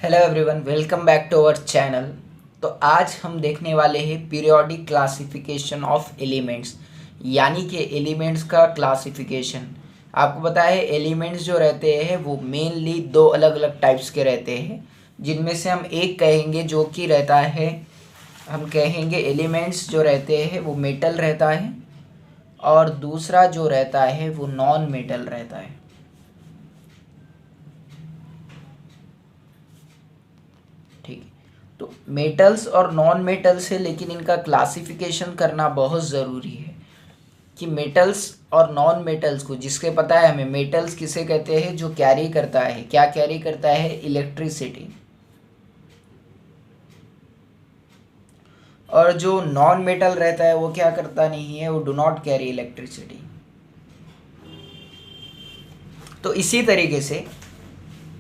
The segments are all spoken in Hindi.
Hello everyone, welcome back to our channel. तो आज हम देखने वाले हैं पीरियोडिक क्लासिफिकेशन ऑफ एलिमेंट्स, यानी कि एलिमेंट्स का क्लासिफिकेशन। आपको पता है एलिमेंट्स जो रहते हैं वो मेनली दो अलग अलग टाइप्स के रहते हैं, जिनमें से हम एक कहेंगे जो कि रहता है, हम कहेंगे एलिमेंट्स जो रहते हैं वो मेटल रहता है, और दूसरा जो रहता है वो नॉन मेटल रहता है। ठीक है, तो मेटल्स और नॉन मेटल्स है, लेकिन इनका क्लासिफिकेशन करना बहुत ज़रूरी है कि मेटल्स और नॉन मेटल्स को, जिसके पता है हमें मेटल्स किसे कहते हैं, जो कैरी करता है, क्या कैरी करता है, इलेक्ट्रिसिटी। और जो नॉन मेटल रहता है वो क्या करता नहीं है, वो डू नॉट कैरी इलेक्ट्रिसिटी। तो इसी तरीके से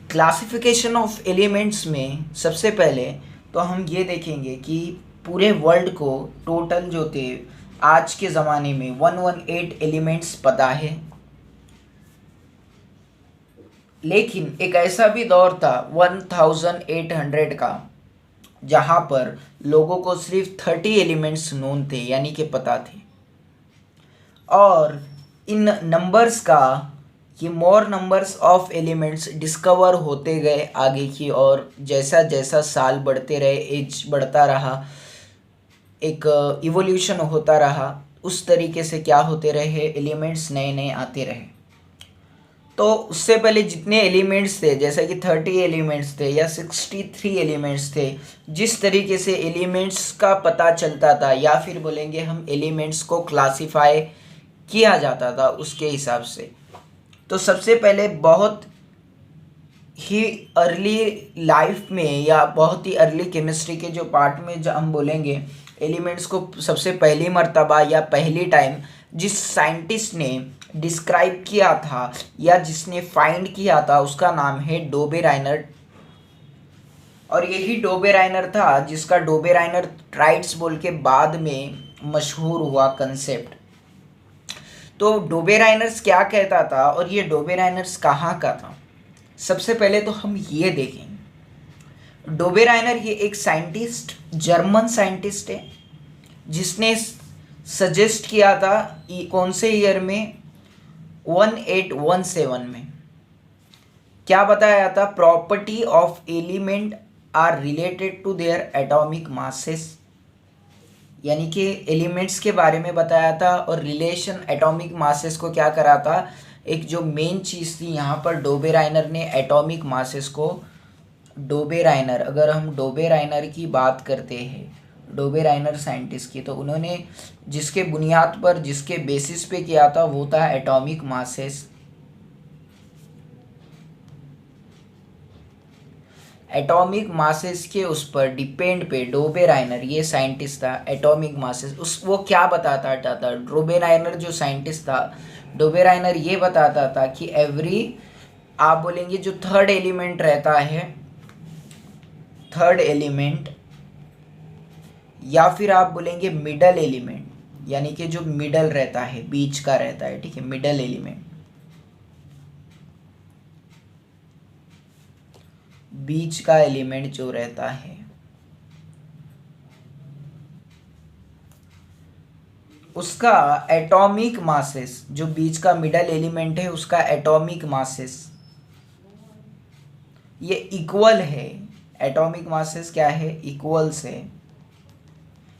क्लासिफिकेशन ऑफ एलिमेंट्स में सबसे पहले तो हम ये देखेंगे कि पूरे वर्ल्ड को टोटल जो थे आज के ज़माने में 118 एलिमेंट्स पता है। लेकिन एक ऐसा भी दौर था 1800 का, जहाँ पर लोगों को सिर्फ 30 एलिमेंट्स नोन थे, यानी कि पता थे। और इन नंबर्स का ये मोर नंबर्स ऑफ एलिमेंट्स डिस्कवर होते गए आगे की, और जैसा जैसा साल बढ़ते रहे, एज बढ़ता रहा, एक इवोल्यूशन होता रहा, उस तरीके से क्या होते रहे, एलिमेंट्स नए नए आते रहे। तो उससे पहले जितने एलिमेंट्स थे, जैसा कि 30 एलिमेंट्स थे या 63 एलिमेंट्स थे, जिस तरीके से एलिमेंट्स का पता चलता था, या फिर बोलेंगे हम एलिमेंट्स को क्लासिफाई किया जाता था उसके हिसाब से। तो सबसे पहले बहुत ही अर्ली लाइफ में या बहुत ही अर्ली केमिस्ट्री के जो पार्ट में जब हम बोलेंगे एलिमेंट्स को, सबसे पहली मर्तबा या पहली टाइम जिस साइंटिस्ट ने डिस्क्राइब किया था या जिसने फाइंड किया था, उसका नाम है डोबे राइनर। और यही डोबे राइनर था जिसका डोबे राइनर ट्राइड्स बोल के बाद में मशहूर हुआ कंसेप्ट। तो डोबे राइनर्स क्या कहता था और ये डोबे राइनर्स कहाँ का था, सबसे पहले तो हम ये देखेंगे। डोबे राइनर ये एक साइंटिस्ट, जर्मन साइंटिस्ट है, जिसने सजेस्ट किया था कौन से ईयर में, 1817 में। क्या बताया था, property of element are related to their atomic masses, यानी कि एलिमेंट्स के बारे में बताया था, और रिलेशन एटॉमिक मासेस को क्या करा था, एक जो मेन चीज़ थी यहाँ पर डोबे राइनर ने एटॉमिक मासेस को, डोबे राइनर, अगर हम डोबे राइनर की बात करते हैं, डोबे राइनर साइंटिस्ट की, तो उन्होंने जिसके बुनियाद पर, जिसके बेसिस पे किया था वो था एटॉमिक मासेस। एटॉमिक मासेस के उस पर डिपेंड पे डोबे राइनर ये साइंटिस्ट था, एटॉमिक मासेस उस वो क्या बताता था, डोबे राइनर जो साइंटिस्ट था, डोबे राइनर ये बताता था कि एवरी, आप बोलेंगे जो थर्ड एलिमेंट रहता है, थर्ड एलिमेंट, या फिर आप बोलेंगे मिडल एलिमेंट, यानी कि जो मिडल रहता है, बीच का रहता है, ठीक है, मिडल एलिमेंट, बीच का एलिमेंट जो रहता है, उसका एटॉमिक मासेस, जो बीच का मिडल एलिमेंट है उसका एटॉमिक मासेस ये इक्वल है। एटॉमिक मासेस क्या है, इक्वल्स है।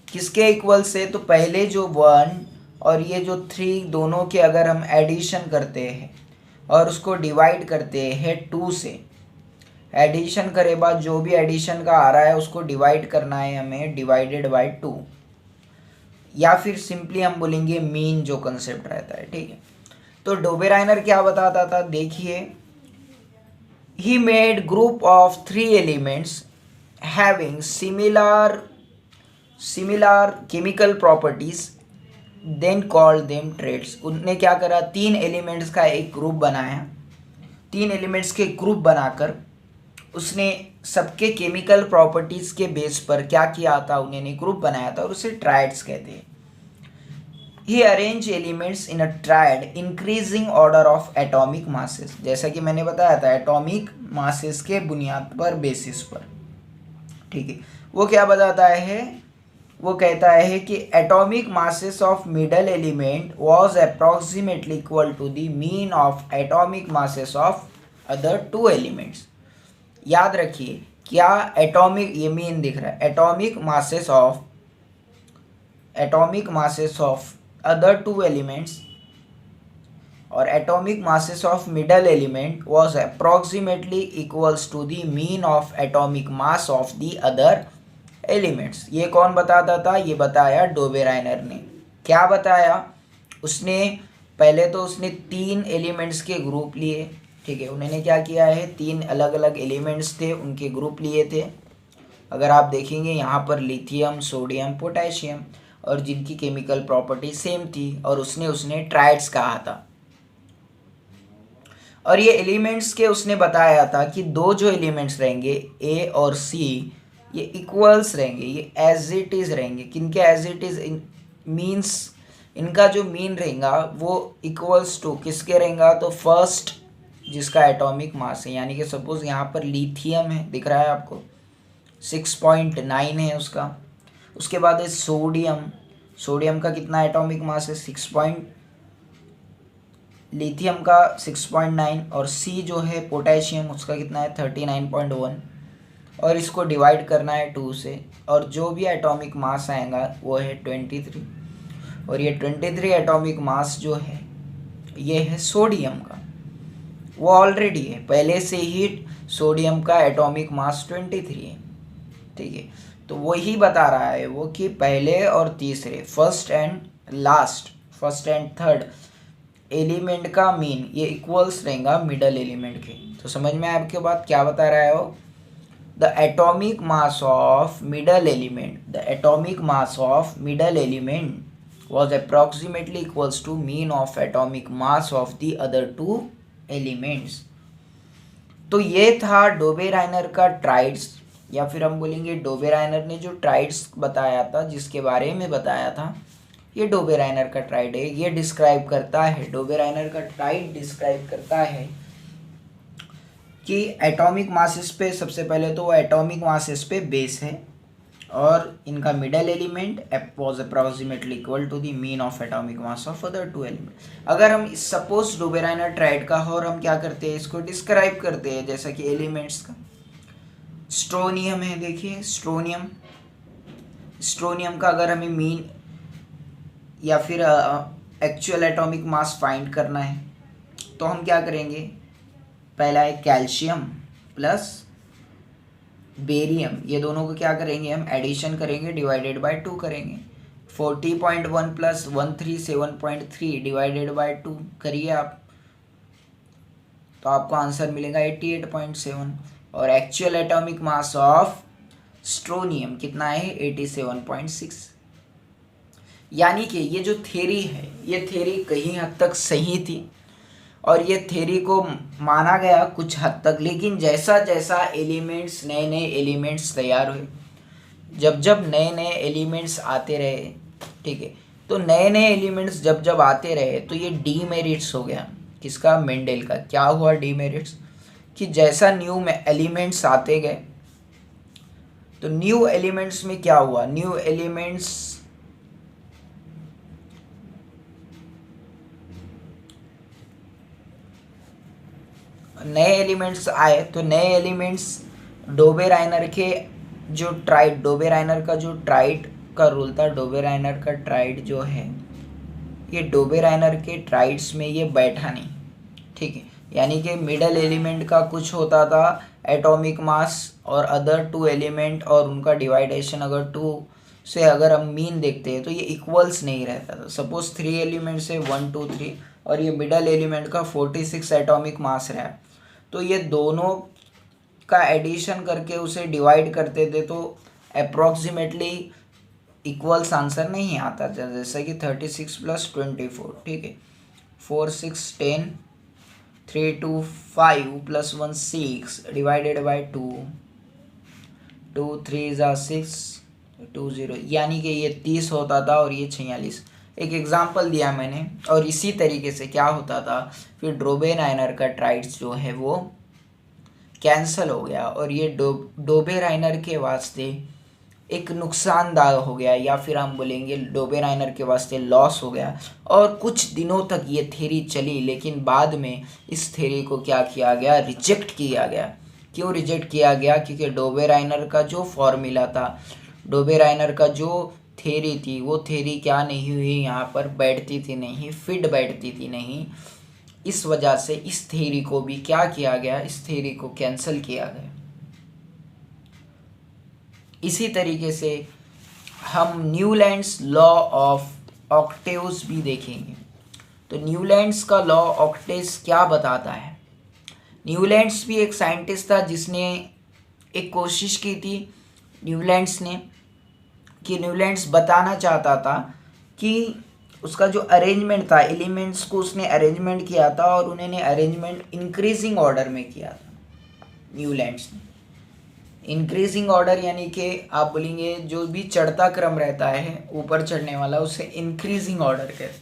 किसके इक्वल से, तो पहले जो 1 और ये जो 3 दोनों के अगर हम एडिशन करते हैं और उसको डिवाइड करते हैं 2 से, एडिशन करे बाद जो भी एडिशन का आ रहा है उसको डिवाइड करना है हमें, डिवाइडेड बाय 2, या फिर सिंपली हम बोलेंगे मीन जो कंसेप्ट रहता है, ठीक है। तो डोबे राइनर क्या बताता था, देखिए, he made group of 3 elements having similar chemical properties, then called them triads. उनने क्या करा, 3 एलिमेंट्स का एक ग्रुप बनाया, 3 एलिमेंट्स के ग्रुप बनाकर उसने सबके केमिकल प्रॉपर्टीज़ के बेस पर क्या किया था, उन्होंने ग्रुप बनाया था, और उसे ट्राइड्स कहते हैं। He arrange elements in a triad increasing order of atomic masses, जैसा कि मैंने बताया था एटॉमिक मासेस के बुनियाद पर, बेसिस पर, ठीक है। वो क्या बताता है, वो कहता है कि atomic masses of middle element was approximately equal to the mean of atomic masses of other two elements. याद रखिए क्या एटॉमिक, ये मीन दिख रहा है, atomic masses of other two elements और atomic masses of middle element was approximately equals to the mean of atomic mass of the other elements. ये कौन बताता था, ये बताया डोबेराइनर ने। क्या बताया उसने, पहले तो उसने 3 एलिमेंट्स के ग्रुप लिए, ठीक है। उन्होंने क्या किया है, 3 अलग अलग एलिमेंट्स थे, उनके ग्रुप लिए थे। अगर आप देखेंगे यहाँ पर लिथियम, सोडियम, पोटेशियम, और जिनकी केमिकल प्रॉपर्टी सेम थी, और उसने ट्राइड्स कहा था। और ये एलिमेंट्स के उसने बताया था कि दो जो एलिमेंट्स रहेंगे ए और सी, ये इक्वल्स रहेंगे, ये एज इट इज़ रहेंगे। किनके एज इट इज़, मीन्स इनका जो मीन रहेगा वो इक्वल्स टू किसके रहेगा, तो फर्स्ट जिसका एटॉमिक मास है, यानी कि सपोज यहाँ पर लिथियम है, दिख रहा है आपको 6.9 है उसका। उसके बाद है सोडियम, सोडियम का कितना एटॉमिक मास है, लिथियम का 6.9, और सी जो है पोटेशियम, उसका कितना है 39.1, और इसको डिवाइड करना है 2 से, और जो भी एटॉमिक मास आएगा वो है 23, और ये 23 एटॉमिक मास जो है ये है सोडियम का, वो ऑलरेडी है, पहले से ही सोडियम का एटॉमिक मास 23 है, ठीक है। तो वही बता रहा है वो कि पहले और तीसरे, फर्स्ट एंड थर्ड एलिमेंट का मीन ये इक्वल्स रहेगा मिडल एलिमेंट के। तो समझ में आया आपके बात, क्या बता रहा है वो, the atomic mass of middle element was approximately equals to mean of atomic mass of the other two elements। तो ये था डोबेराइनर का ट्राइड्स, या फिर हम बोलेंगे डोबेराइनर ने जो ट्राइड्स बताया था, जिसके बारे में बताया था, ये डोबेराइनर का ट्राइड है। ये डिस्क्राइब करता है, डोबेराइनर का ट्राइड डिस्क्राइब करता है कि एटॉमिक मासेस पे, सबसे पहले तो वो एटॉमिक मासेस पे बेस है, और इनका middle element was approximately equal to the mean of atomic mass of other two element. अगर हम सपोज डोबेराइनर ट्राइड का हो और हम क्या करते हैं, इसको डिस्क्राइब करते हैं, जैसा कि एलिमेंट्स का स्ट्रोनियम है, देखिए स्ट्रोनियम का अगर हमें मीन या फिर एक्चुअल एटॉमिक मास फाइंड करना है, तो हम क्या करेंगे, पहला है कैल्शियम प्लस बेरियम, ये दोनों को क्या करेंगे, हम एडिशन करेंगे, डिवाइडेड बाय 2 करेंगे। 40.1 प्लस 137.3 डिवाइडेड बाय 2 करिए आप, तो आपको आंसर मिलेगा 88.7। और एक्चुअल एटॉमिक मास ऑफ स्ट्रोनियम कितना है, 87.6। यानी कि ये जो थ्योरी है, ये थ्योरी कहीं हद तक सही थी, और ये थ्योरी को माना गया कुछ हद तक, लेकिन जैसा जैसा एलिमेंट्स, नए नए एलिमेंट्स तैयार हुए, जब नए नए एलिमेंट्स आते रहे, ठीक है, तो नए नए एलिमेंट्स जब आते रहे, तो ये डीमेरिट्स हो गया, किसका, मेंडल का। क्या हुआ डीमेरिट्स, कि जैसा न्यू एलिमेंट्स आते गए, तो न्यू एलिमेंट्स में क्या हुआ, नए एलिमेंट्स आए, तो नए एलिमेंट्स डोबेराइनर के जो ट्राइड, डोबेराइनर का जो ट्राइड का रूल था, डोबेराइनर का ट्राइड जो है, ये डोबेराइनर के ट्राइड्स में ये बैठा नहीं, ठीक है। यानी कि मिडल एलिमेंट का कुछ होता था एटॉमिक मास, और अदर टू एलिमेंट और उनका डिवाइडेशन अगर 2 से अगर हम मीन देखते हैं, तो ये इक्वल्स नहीं रहता था। सपोज 3 एलिमेंट से 1 2 3, और ये मिडल एलिमेंट का 46 एटॉमिक मास रहा है, तो ये दोनों का एडिशन करके उसे डिवाइड करते थे, तो अप्रॉक्सीमेटली इक्वल्स आंसर नहीं आता था। जैसे कि 36 प्लस 24, ठीक है, 4 6 10, 3 2 5 प्लस 1 6 डिवाइडेड बाय 2, 2 3 6 2 0, यानी कि ये 30 होता था और ये 46। एक एग्जांपल दिया मैंने। और इसी तरीके से क्या होता था, फिर डोबेराइनर का ट्राइड्स जो है वो कैंसिल हो गया और ये डोबेराइनर के वास्ते एक नुकसानदाय हो गया, या फिर हम बोलेंगे डोबेराइनर के वास्ते लॉस हो गया। और कुछ दिनों तक ये थ्योरी चली, लेकिन बाद में इस थ्योरी को क्या किया गया, रिजेक्ट किया गया। क्यों रिजेक्ट किया गया? क्योंकि डोबेराइनर का जो फॉर्मूला था, डोबेराइनर का जो थ्योरी थी, वो थ्योरी क्या नहीं हुई, यहाँ पर बैठती थी नहीं, फिट बैठती थी नहीं। इस वजह से इस थ्योरी को भी क्या किया गया, इस थ्योरी को कैंसिल किया गया। इसी तरीके से हम न्यूलैंड्स लॉ ऑफ ऑक्टेव्स भी देखेंगे। तो न्यूलैंड्स का लॉ ऑक्टेव्स क्या बताता है? न्यूलैंड्स भी एक साइंटिस्ट था जिसने एक कोशिश की थी न्यूलैंड्स ने, कि न्यूलैंड्स बताना चाहता था कि उसका जो अरेंजमेंट था, एलिमेंट्स को उसने अरेंजमेंट किया था और उन्होंने अरेंजमेंट इंक्रीजिंग ऑर्डर में किया था न्यूलैंड्स ने। इंक्रीजिंग ऑर्डर यानी कि आप बोलेंगे जो भी चढ़ता क्रम रहता है ऊपर चढ़ने वाला, उसे इंक्रीजिंग ऑर्डर कहते।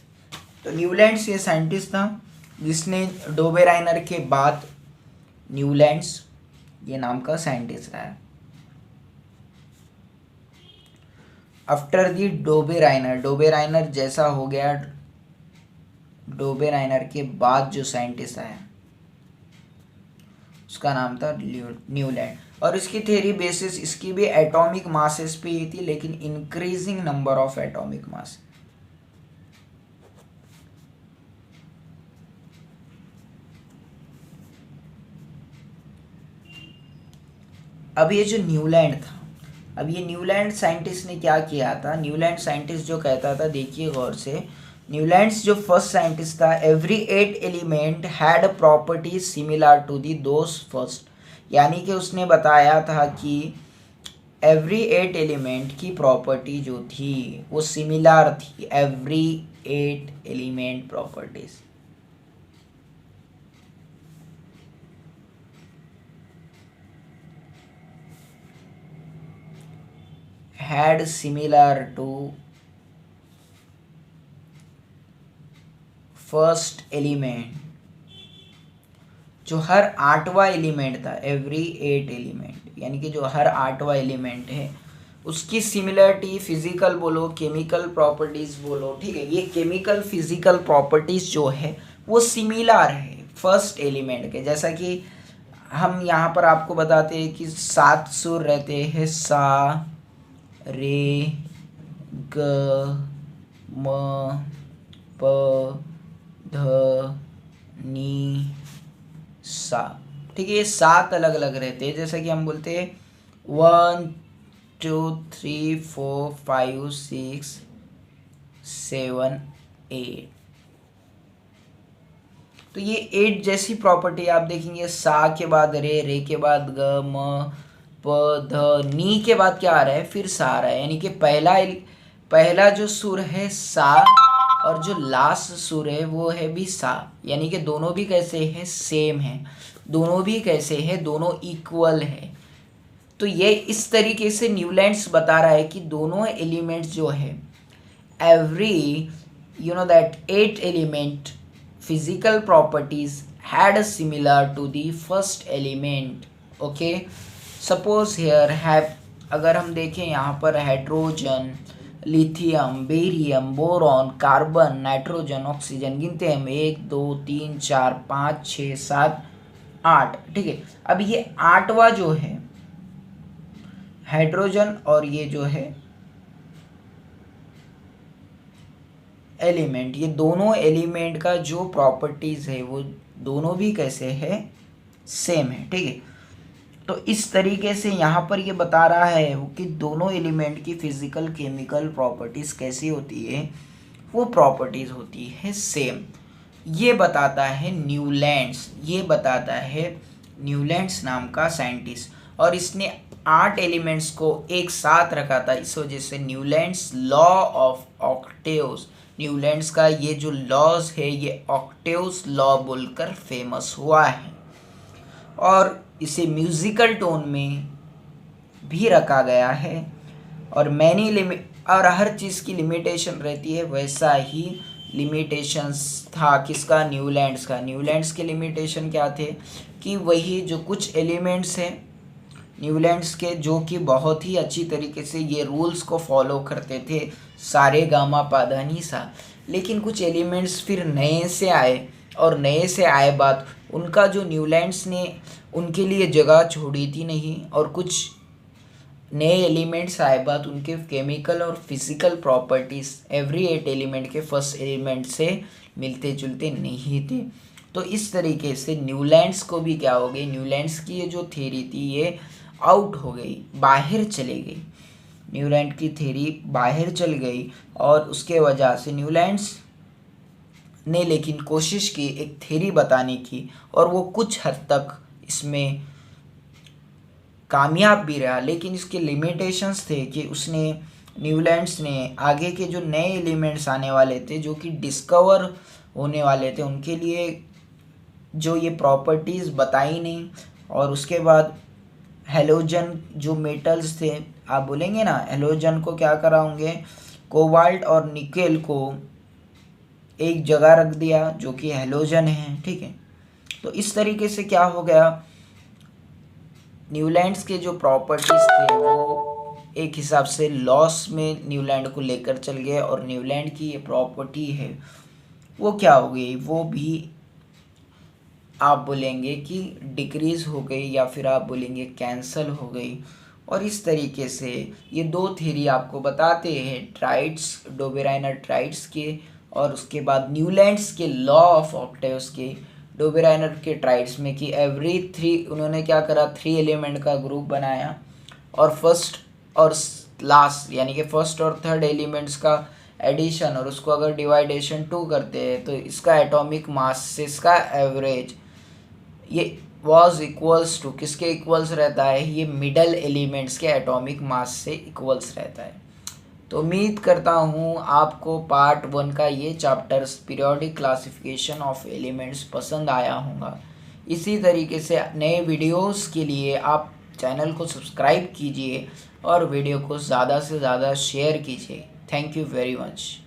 तो न्यूलैंड्स ये साइंटिस्ट था जिसने डोबेराइनर के बाद न्यूलैंड्स ये नाम का साइंटिस्ट रहा है। आफ्टर दी डोबेराइनर, डोबेराइनर जैसा हो गया, डोबेराइनर के बाद जो साइंटिस्ट आया उसका नाम था न्यूलैंड। और इसकी थ्योरी बेसिस इसकी भी एटॉमिक मासेस पे ही थी, लेकिन इंक्रीजिंग नंबर ऑफ एटॉमिक मास। अब ये जो न्यूलैंड था, अब ये न्यूलैंड साइंटिस्ट ने क्या किया था, न्यूलैंड साइंटिस्ट जो कहता था, देखिए गौर से, न्यूलैंड्स जो फर्स्ट साइंटिस्ट था, every 8 element had properties similar to the those first. यानी कि उसने बताया था कि एवरी 8 एलिमेंट की प्रॉपर्टी जो थी वो सिमिलर थी, every 8 element properties. Had similar to first element, जो हर 8वां एलिमेंट था, एवरी 8 एलिमेंट यानी कि जो हर 8वां एलिमेंट है उसकी सिमिलरिटी, फिजिकल बोलो केमिकल प्रॉपर्टीज बोलो, ठीक है, ये केमिकल फिजिकल प्रॉपर्टीज जो है वो सिमिलर है फर्स्ट एलिमेंट के। जैसा कि हम यहाँ पर आपको बताते हैं कि 7 सुर रहते हैं, सा रे ग म प ध नी सा, ठीक है, ये 7 अलग अलग रहते हैं। जैसा कि हम बोलते हैं 1 2 3 4 5 6 7 8। तो ये 8 जैसी प्रॉपर्टी आप देखेंगे, सा के बाद रे, रे के बाद ग, म प ध, नी के बाद क्या आ रहा है, फिर सा आ रहा है। यानी कि पहला जो सुर है सा और जो लास्ट सुर है वो है भी सा। यानी कि दोनों भी कैसे हैं, सेम है, दोनों भी कैसे हैं, दोनों इक्वल है। तो ये इस तरीके से न्यूलैंड्स बता रहा है कि दोनों एलिमेंट्स जो है, every that 8 element physical properties had similar to the first element. Okay, suppose here have, अगर हम देखें यहाँ पर hydrogen, lithium, barium, boron, carbon, nitrogen, oxygen, गिनते हैं हम 1 2 3 4 5 6 7 8, ठीक है। अब ये 8वां जो है हाइड्रोजन और ये जो है एलिमेंट, ये दोनों एलिमेंट का जो प्रॉपर्टीज है वो दोनों भी कैसे है, सेम है, ठीक है। तो इस तरीके से यहाँ पर ये बता रहा है कि दोनों एलिमेंट की फिजिकल केमिकल प्रॉपर्टीज कैसी होती है, वो प्रॉपर्टीज होती है सेम। ये बताता है न्यूलैंड्स, ये बताता है न्यूलैंड्स नाम का साइंटिस्ट। और इसने 8 एलिमेंट्स को एक साथ रखा था, इस वजह से Newlands law of octaves, Newlands का ये जो लॉज है ये ऑक्टेव्स लॉ बोलकर फेमस हुआ है। और इसे म्यूजिकल टोन में भी रखा गया है। और मैनी और हर चीज़ की लिमिटेशन रहती है, वैसा ही लिमिटेशंस था किसका, न्यूलैंड्स का। न्यूलैंड्स के लिमिटेशन क्या थे कि वही जो कुछ एलिमेंट्स हैं न्यूलैंड्स के, जो कि बहुत ही अच्छी तरीके से ये रूल्स को फॉलो करते थे, सारे गामा पाधा नी सा। लेकिन कुछ एलिमेंट्स फिर नए से आए, और नए से आए बाद उनका जो न्यूलैंड्स ने उनके लिए जगह छोड़ी थी नहीं, और कुछ नए एलिमेंट्स आए बाद उनके केमिकल और फिजिकल प्रॉपर्टीज़ एवरी 8 एलिमेंट के फर्स्ट एलिमेंट से मिलते जुलते नहीं थे। तो इस तरीके से न्यूलैंड्स को भी क्या हो गई, न्यूलैंड्स की ये जो थ्योरी थी ये आउट हो गई, बाहर चली गई। न्यूलैंड की थ्योरी बाहर चल गई, और उसके वजह से न्यूलैंड्स ने लेकिन कोशिश की एक थ्योरी बताने की, और वो कुछ हद तक इसमें कामयाब भी रहा। लेकिन इसके लिमिटेशंस थे कि उसने न्यूलैंड्स ने आगे के जो नए एलिमेंट्स आने वाले थे, जो कि डिस्कवर होने वाले थे, उनके लिए जो ये प्रॉपर्टीज़ बताई नहीं। और उसके बाद हेलोजन जो मेटल्स थे, आप बोलेंगे ना, हेलोजन को क्या करा होंगे, कोबाल्ट और निकेल को एक जगह रख दिया जो कि हेलोजन है, ठीक है। तो इस तरीके से क्या हो गया, न्यूलैंड्स के जो प्रॉपर्टीज़ थे वो एक हिसाब से लॉस में न्यूलैंड को लेकर चल गए, और न्यूलैंड की ये प्रॉपर्टी है वो क्या हो गई, वो भी आप बोलेंगे कि डिक्रीज़ हो गई, या फिर आप बोलेंगे कैंसल हो गई। और इस तरीके से ये दो थ्योरी आपको बताते हैं ट्राइड्स, डोबेराइनर ट्राइड्स के, और उसके बाद न्यूलैंड्स के लॉ ऑफ ऑक्टेव्स के, डोबेराइनर के ट्राइड्स में कि एवरी 3 उन्होंने क्या करा, 3 एलिमेंट का ग्रुप बनाया, और फर्स्ट और लास्ट यानी कि फर्स्ट और थर्ड एलिमेंट्स का एडिशन, और उसको अगर डिवाइडेशन 2 करते हैं तो इसका एटॉमिक मास से इसका एवरेज ये वॉज इक्वल्स टू किसके इक्वल्स रहता है, ये मिडल एलिमेंट्स के एटॉमिक मास से इक्वल्स रहता है। तो उम्मीद करता हूँ आपको पार्ट 1 का ये chapters periodic classification of elements पसंद आया होगा। इसी तरीके से नए वीडियोस के लिए आप चैनल को सब्सक्राइब कीजिए और वीडियो को ज़्यादा से ज़्यादा शेयर कीजिए। Thank you very much.